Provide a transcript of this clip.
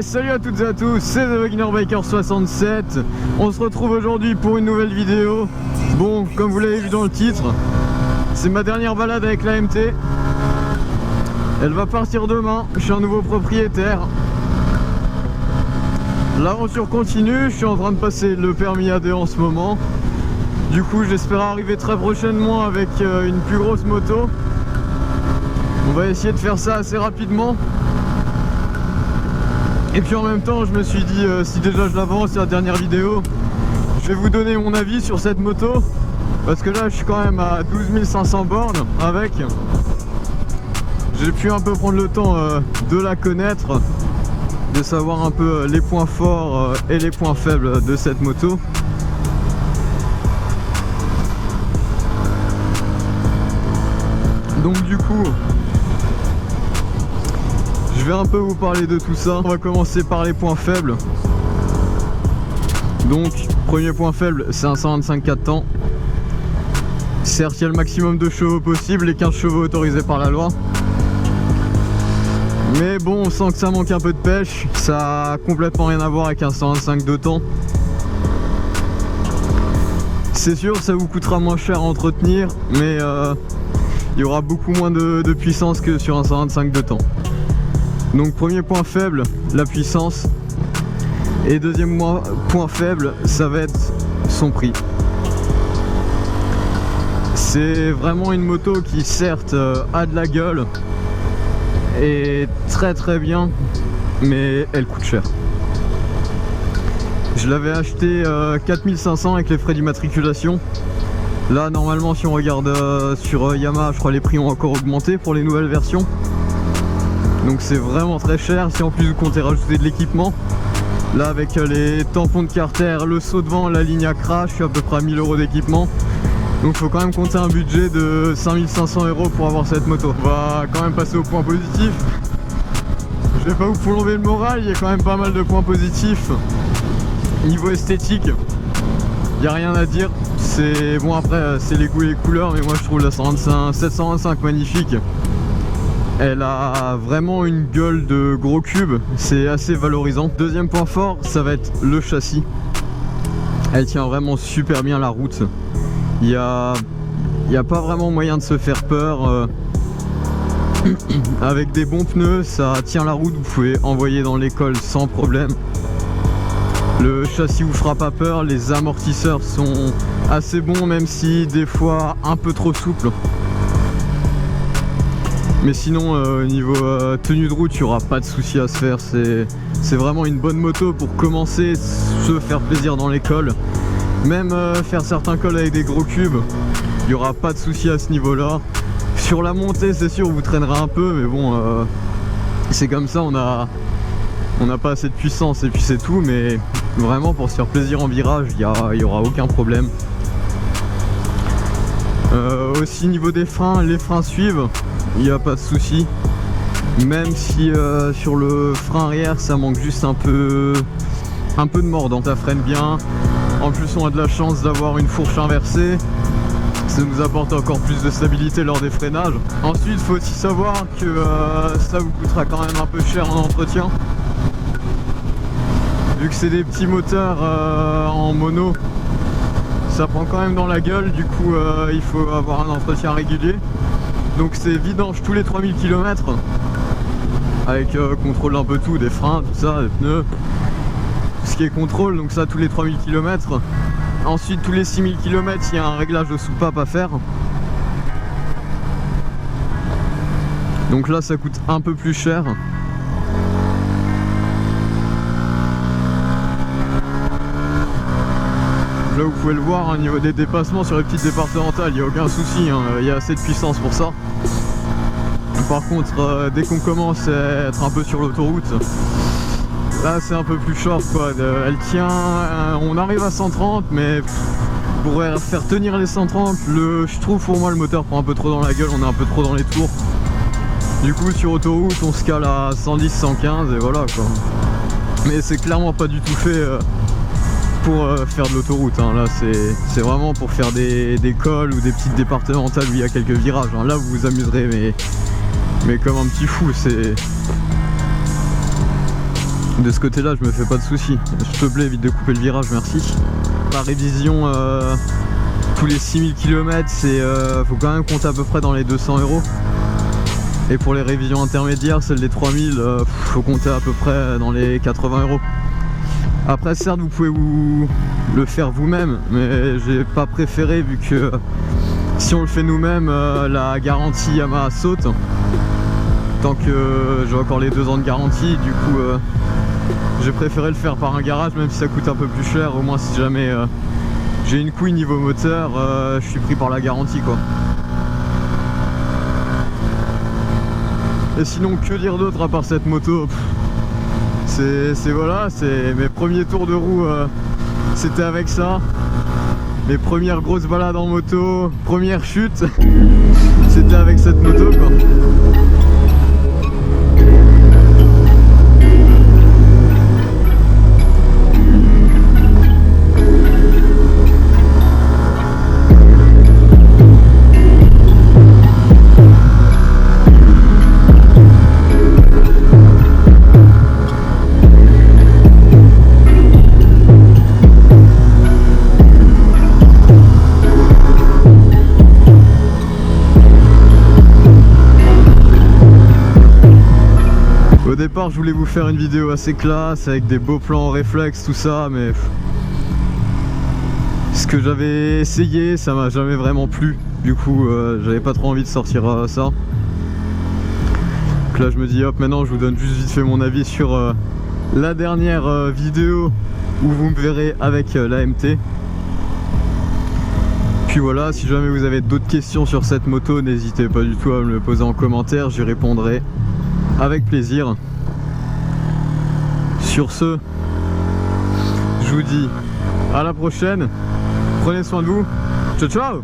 Yes, salut à toutes et à tous, c'est The Beginner Biker 67. On se retrouve aujourd'hui pour une nouvelle vidéo. Bon, comme vous l'avez vu dans le titre, c'est ma dernière balade avec la MT. Elle va partir demain, je suis un nouveau propriétaire. L'aventure continue, je suis en train de passer le permis A2 en ce moment. Du coup, j'espère arriver très prochainement avec une plus grosse moto. On va essayer de faire ça assez rapidement. Et puis en même temps, je me suis dit, si déjà je l'avance, c'est la dernière vidéo, je vais vous donner mon avis sur cette moto. Parce que là, je suis quand même à 12 500 bornes avec. J'ai pu un peu prendre le temps de la connaître, de savoir un peu les points forts et les points faibles de cette moto. Donc du coup, je vais un peu vous parler de tout ça. On va commencer par les points faibles. Donc, premier point faible, c'est un 125 4 temps. Certes, il y a le maximum de chevaux possible, les 15 chevaux autorisés par la loi. Mais bon, on sent que ça manque un peu de pêche. Ça a complètement rien à voir avec un 125 2 temps. C'est sûr, ça vous coûtera moins cher à entretenir, mais il y aura beaucoup moins de puissance que sur un 125 2 temps. Donc premier point faible, la puissance. Et deuxième point faible, ça va être son prix. C'est vraiment une moto qui certes a de la gueule et très bien, mais elle coûte cher. Je l'avais acheté 4500 avec les frais d'immatriculation. Là normalement, si on regarde sur Yamaha, je crois les prix ont encore augmenté pour les nouvelles versions. Donc c'est vraiment très cher. Si en plus vous comptez rajouter de l'équipement, là avec les tampons de carter, le saut devant, la ligne à crash, je suis à peu près à 1000 € d'équipement. Donc il faut quand même compter un budget de 5500 € pour avoir cette moto. On va quand même passer au point positif. Je vais pas vous plomber le moral, il y a quand même pas mal de points positifs. Niveau esthétique, il n'y a rien à dire. C'est bon, après c'est les goûts et les couleurs, mais moi je trouve la 725 magnifique. Elle a vraiment une gueule de gros cube, c'est assez valorisant. Deuxième point fort, ça va être le châssis. Elle tient vraiment super bien la route. Il y a pas vraiment moyen de se faire peur. Avec des bons pneus, ça tient la route, vous pouvez envoyer dans l'école sans problème. Le châssis vous fera pas peur, les amortisseurs sont assez bons, même si des fois un peu trop souples. Mais sinon, niveau tenue de route, il n'y aura pas de souci à se faire. C'est vraiment une bonne moto pour commencer, se faire plaisir dans l'école. Même faire certains cols avec des gros cubes, il n'y aura pas de souci à ce niveau-là. Sur la montée, c'est sûr, vous traînerez un peu, mais bon, c'est comme ça, on n'a pas assez de puissance et puis c'est tout. Mais vraiment, pour se faire plaisir en virage, il n'y aura aucun problème. Aussi niveau des freins, les freins suivent. Il n'y a pas de souci, même si sur le frein arrière ça manque juste un peu de mordant. Ça freine bien. En plus on a de la chance d'avoir une fourche inversée, ça nous apporte encore plus de stabilité lors des freinages. Ensuite il faut aussi savoir que ça vous coûtera quand même un peu cher en entretien, vu que c'est des petits moteurs en mono. Ça prend quand même dans la gueule, du coup il faut avoir un entretien régulier. Donc c'est vidange tous les 3000 km avec contrôle d'un peu tout, des freins, tout ça, des pneus, ce qui est contrôle, donc ça tous les 3000 km. Ensuite tous les 6000 km il y a un réglage de soupape à faire. Donc là ça coûte un peu plus cher. Là vous pouvez le voir, au niveau des dépassements sur les petites départementales, il n'y a aucun souci, il y a assez de puissance pour ça. Par contre, dès qu'on commence à être un peu sur l'autoroute, là c'est un peu plus short quoi. Elle tient, on arrive à 130, mais pour faire tenir les 130, je trouve pour moi le moteur prend un peu trop dans la gueule, on est un peu trop dans les tours. Du coup sur autoroute on se cale à 110, 115 et voilà quoi. Mais c'est clairement pas du tout fait pour faire de l'autoroute, là c'est vraiment pour faire des cols ou des petites départementales où il y a quelques virages, là vous vous amuserez mais comme un petit fou. De ce côté là je me fais pas de soucis. S'il te plaît évite de couper le virage, merci. La révision tous les 6000 km, c'est faut quand même compter à peu près dans les 200 €. Et pour les révisions intermédiaires, celles des 3000, faut compter à peu près dans les 80 €. Après certes vous pouvez vous le faire vous-même, mais j'ai pas préféré vu que si on le fait nous-mêmes, la garantie Yamaha saute. Tant que j'ai encore les 2 ans de garantie, du coup j'ai préféré le faire par un garage, même si ça coûte un peu plus cher. Au moins si jamais j'ai une couille niveau moteur, je suis pris par la garantie quoi. Et sinon que dire d'autre à part cette moto? C'est voilà, c'est mes premiers tours de roue, c'était avec ça. Mes premières grosses balades en moto, première chute, c'était avec cette moto quoi. Au départ je voulais vous faire une vidéo assez classe avec des beaux plans en réflexe tout ça, mais ce que j'avais essayé ça m'a jamais vraiment plu. Du coup j'avais pas trop envie de sortir ça. Donc là je me dis hop, maintenant je vous donne juste vite fait mon avis sur la dernière vidéo où vous me verrez avec la MT. Puis voilà, si jamais vous avez d'autres questions sur cette moto, n'hésitez pas du tout à me le poser en commentaire, j'y répondrai avec plaisir. Sur ce, je vous dis à la prochaine, prenez soin de vous, ciao ciao.